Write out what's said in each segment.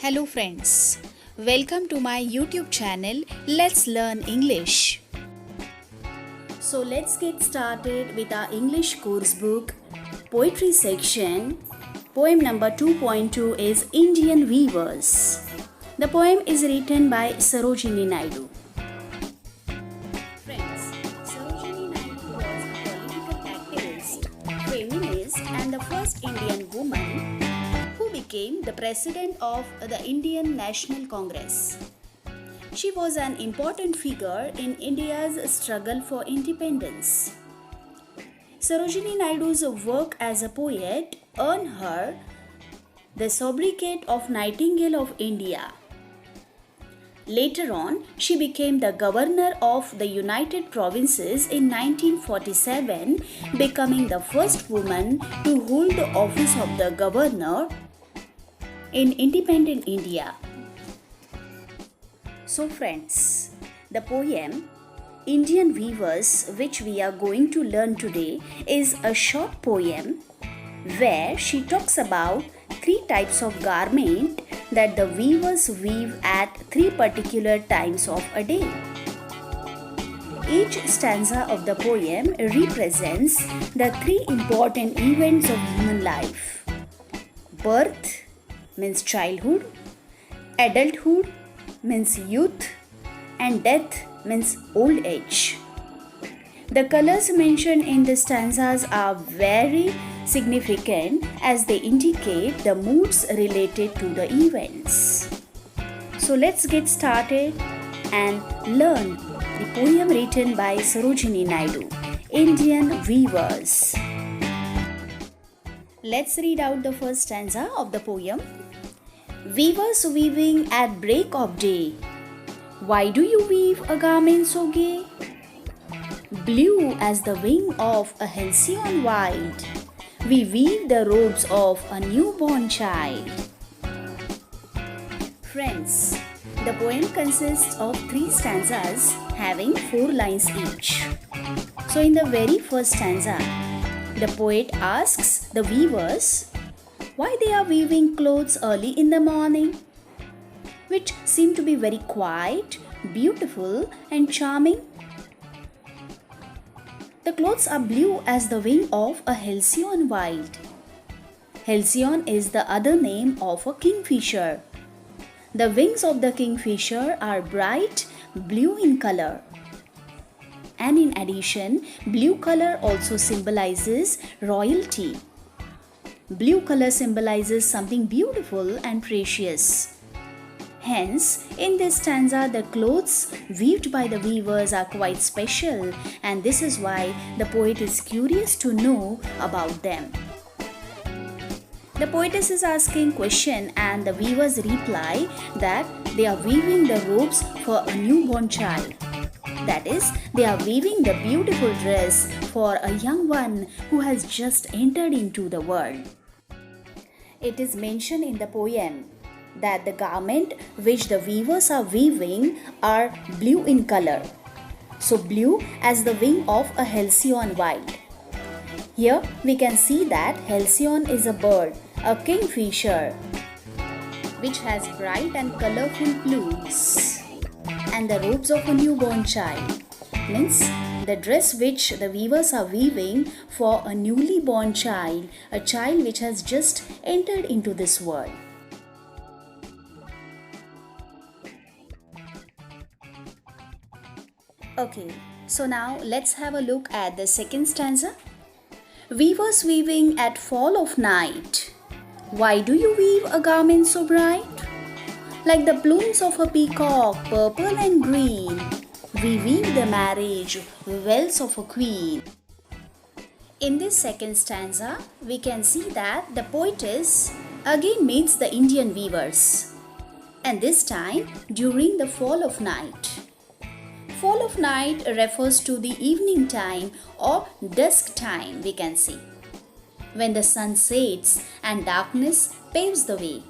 Hello friends, welcome to my YouTube channel Let's Learn English. So let's get started with our English course book poetry section. Poem number 2.2 is Indian Weavers. The poem is written by Sarojini Naidu. Friends, Sarojini Naidu was a political activist, feminist and the first Indian woman who became the president of the Indian National Congress. She was an important figure in India's struggle for independence. Sarojini Naidu's work as a poet earned her the sobriquet of Nightingale of India. Later on, she became the governor of the United Provinces in 1947, becoming the first woman to hold the office of the governor in independent India. So friends, the poem Indian Weavers, which we are going to learn today, is a short poem where she talks about three types of garment that the weavers weave at three particular times of a day. Each stanza of the poem represents the three important events of human life. Birth means childhood, adulthood means youth, and death means old age. The colors mentioned in the stanzas are very significant as they indicate the moods related to the events. So let's get started and learn the poem written by Sarojini Naidu, Indian Weavers. Let's read out the first stanza of the poem. Weavers weaving at break of day, why do you weave a garment so gay? Blue as the wing of a halcyon wild, we weave the robes of a newborn child. Friends, the poem consists of three stanzas having 4 lines each. So in the very first stanza, the poet asks the weavers why they are weaving clothes early in the morning, which seem to be very quiet, beautiful and charming. The clothes are blue as the wing of a halcyon wild. Halcyon is the other name of a kingfisher. The wings of the kingfisher are bright blue in color. And in addition, blue color also symbolizes royalty. Blue color symbolizes something beautiful and precious. Hence, in this stanza, the clothes weaved by the weavers are quite special, and this is why the poet is curious to know about them. The poetess is asking question and the weavers reply that they are weaving the robes for a newborn child. That is, they are weaving the beautiful dress for a young one who has just entered into the world. It is mentioned in the poem that the garment which the weavers are weaving are blue in color. So blue as the wing of a halcyon wild. Here we can see that halcyon is a bird, a kingfisher, which has bright and colorful plumes, and the robes of a newborn child means the dress which the weavers are weaving for a newly born child, a child which has just entered into this world. Okay, so now let's have a look at the second stanza. Weavers weaving at fall of night, why do you weave a garment so bright? Like the plumes of a peacock, purple and green, we weave the marriage wealth of a queen. In this second stanza, we can see that the poetess again meets the Indian weavers, and this time during the fall of night. Fall of night refers to the evening time or dusk time, we can see, when the sun sets and darkness paves the way.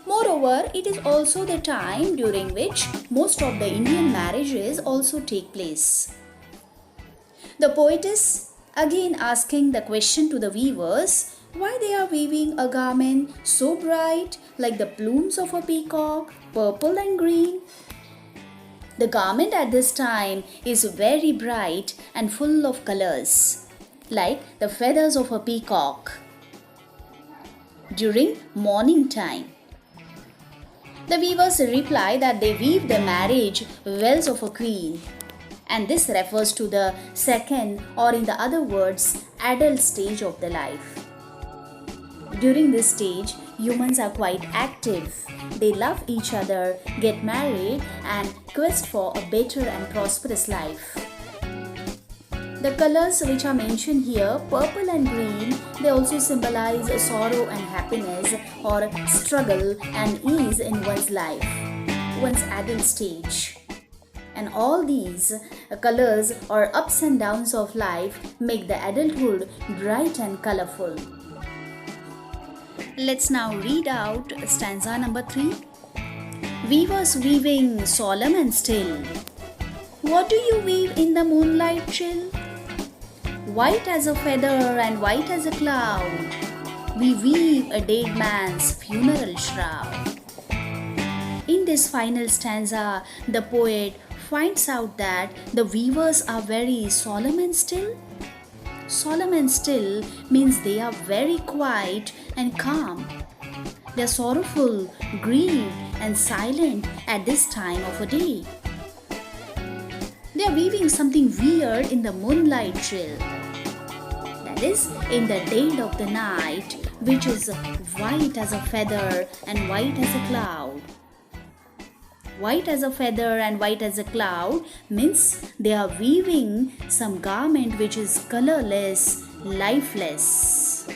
Moreover, it is also the time during which most of the Indian marriages also take place. The poetess again asking the question to the weavers, Why they are weaving a garment so bright like the plumes of a peacock, purple and green? The garment at this time is very bright and full of colors, like the feathers of a peacock during morning time. The weavers reply that they weave the marriage veils of a queen, and this refers to the second, or in the other words, adult stage of the life. During this stage, humans are quite active. They love each other, get married, and quest for a better and prosperous life. The colors which are mentioned here, purple and green, they also symbolize sorrow and happiness, or struggle and ease in one's life, one's adult stage. And all these colors or ups and downs of life make the adulthood bright and colorful. Let's now read out stanza number 3. Weavers weaving solemn and still. What do you weave in the moonlight chill? White as a feather and white as a cloud, we weave a dead man's funeral shroud. In this final stanza, the poet finds out that the weavers are very solemn and still. Solemn and still means they are very quiet and calm. They are sorrowful, grieved and silent at this time of a day. They are weaving something weird in the moonlight chill. That is, in the dead of the night, which is white as a feather and white as a cloud. White as a feather and white as a cloud means they are weaving some garment which is colorless, lifeless.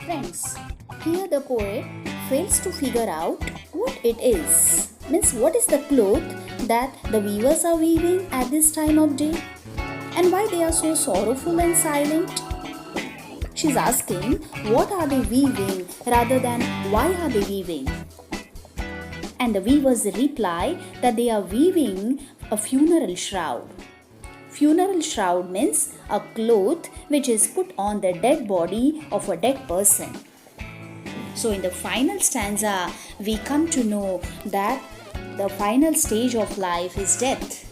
Friends, here the poet fails to figure out what it is. Means what is the cloth that the weavers are weaving at this time of day? And why they are so sorrowful and silent? She's asking what are they weaving rather than why are they weaving? And the weavers reply that they are weaving a funeral shroud. Funeral shroud means a cloth which is put on the dead body of a dead person. So in the final stanza, we come to know that the final stage of life is death.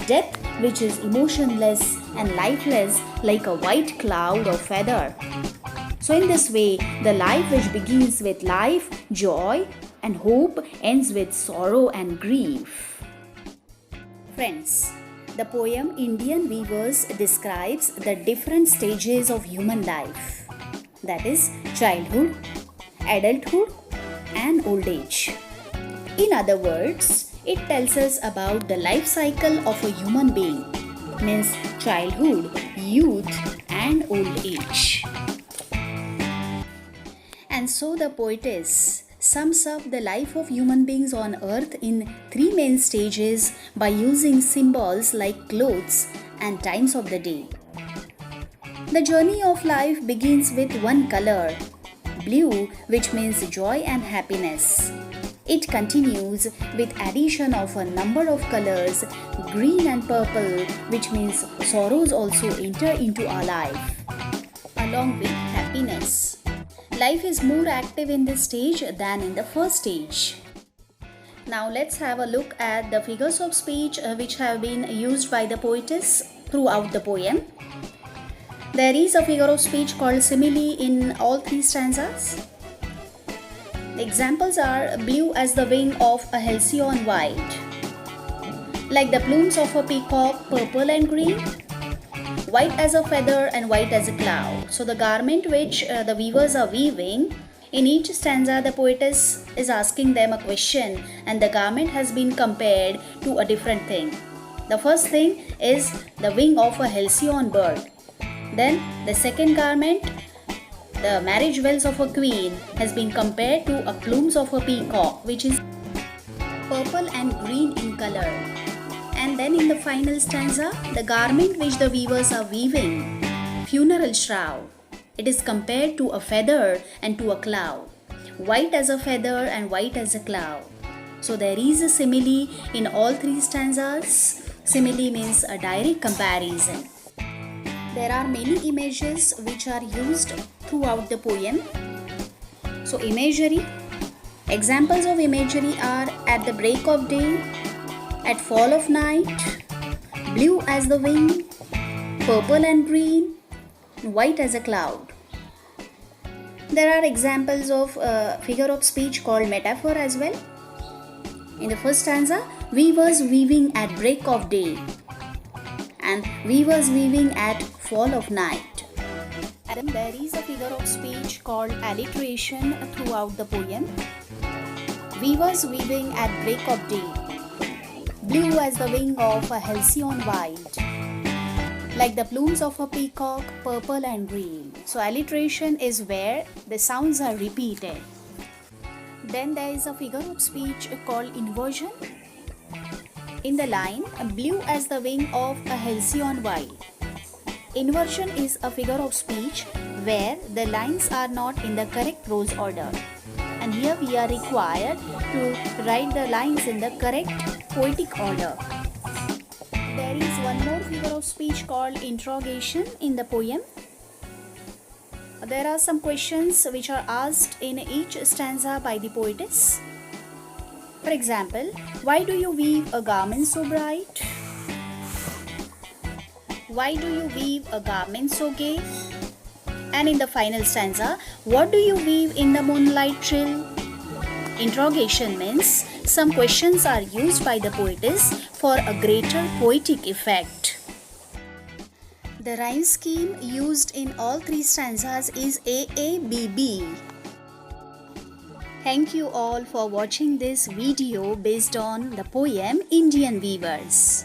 Death which is emotionless and lifeless like a white cloud or feather. So in this way, the life which begins with life, joy and hope ends with sorrow and grief. Friends, the poem Indian Weavers describes the different stages of human life. That is childhood, adulthood and old age. In other words, it tells us about the life cycle of a human being, means childhood, youth and old age. And so the poetess sums up the life of human beings on earth in 3 main stages by using symbols like clothes and times of the day. The journey of life begins with one color, blue, which means joy and happiness. It continues with addition of a number of colors, green and purple, which means sorrows also enter into our life, along with happiness. Life is more active in this stage than in the first stage. Now let's have a look at the figures of speech which have been used by the poetess throughout the poem. There is a figure of speech called simile in all 3 stanzas. The examples are blue as the wing of a halcyon white, like the plumes of a peacock, purple and green, white as a feather and white as a cloud. So the garment which the weavers are weaving, in each stanza the poetess is asking them a question and the garment has been compared to a different thing. The first thing is the wing of a halcyon bird. Then the second garment, the marriage veils of a queen, has been compared to a plumes of a peacock, which is purple and green in color. And then in the final stanza, the garment which the weavers are weaving, funeral shroud, it is compared to a feather and to a cloud, white as a feather and white as a cloud. So there is a simile in all 3 stanzas. Simile means a direct comparison. There are many images which are used throughout the poem. So imagery. Examples of imagery are at the break of day, at fall of night, blue as the wing, purple and green, white as a cloud. There are examples of figure of speech called metaphor as well. In the first stanza, we was weaving at break of day and we was weaving at fall of night. And there is a figure of speech called alliteration throughout the poem. We was weaving at break of day, blue as the wing of a halcyon white, like the plumes of a peacock, purple and green. So alliteration is where the sounds are repeated. Then there is a figure of speech called inversion. In the line, blue as the wing of a halcyon white. Inversion is a figure of speech where the lines are not in the correct prose order. And here we are required to write the lines in the correct poetic order. There is one more figure of speech called interrogation in the poem. There are some questions which are asked in each stanza by the poetess. For example, why do you weave a garment so bright? Why do you weave a garment so gay? And in the final stanza, what do you weave in the moonlight chill? Interrogation means some questions are used by the poetess for a greater poetic effect. The rhyme scheme used in all three stanzas is AABB. Thank you all for watching this video based on the poem Indian Weavers.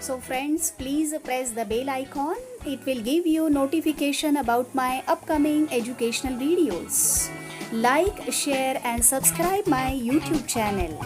So friends, please press the bell icon. It will give you notification about my upcoming educational videos. Like, share and subscribe my YouTube channel.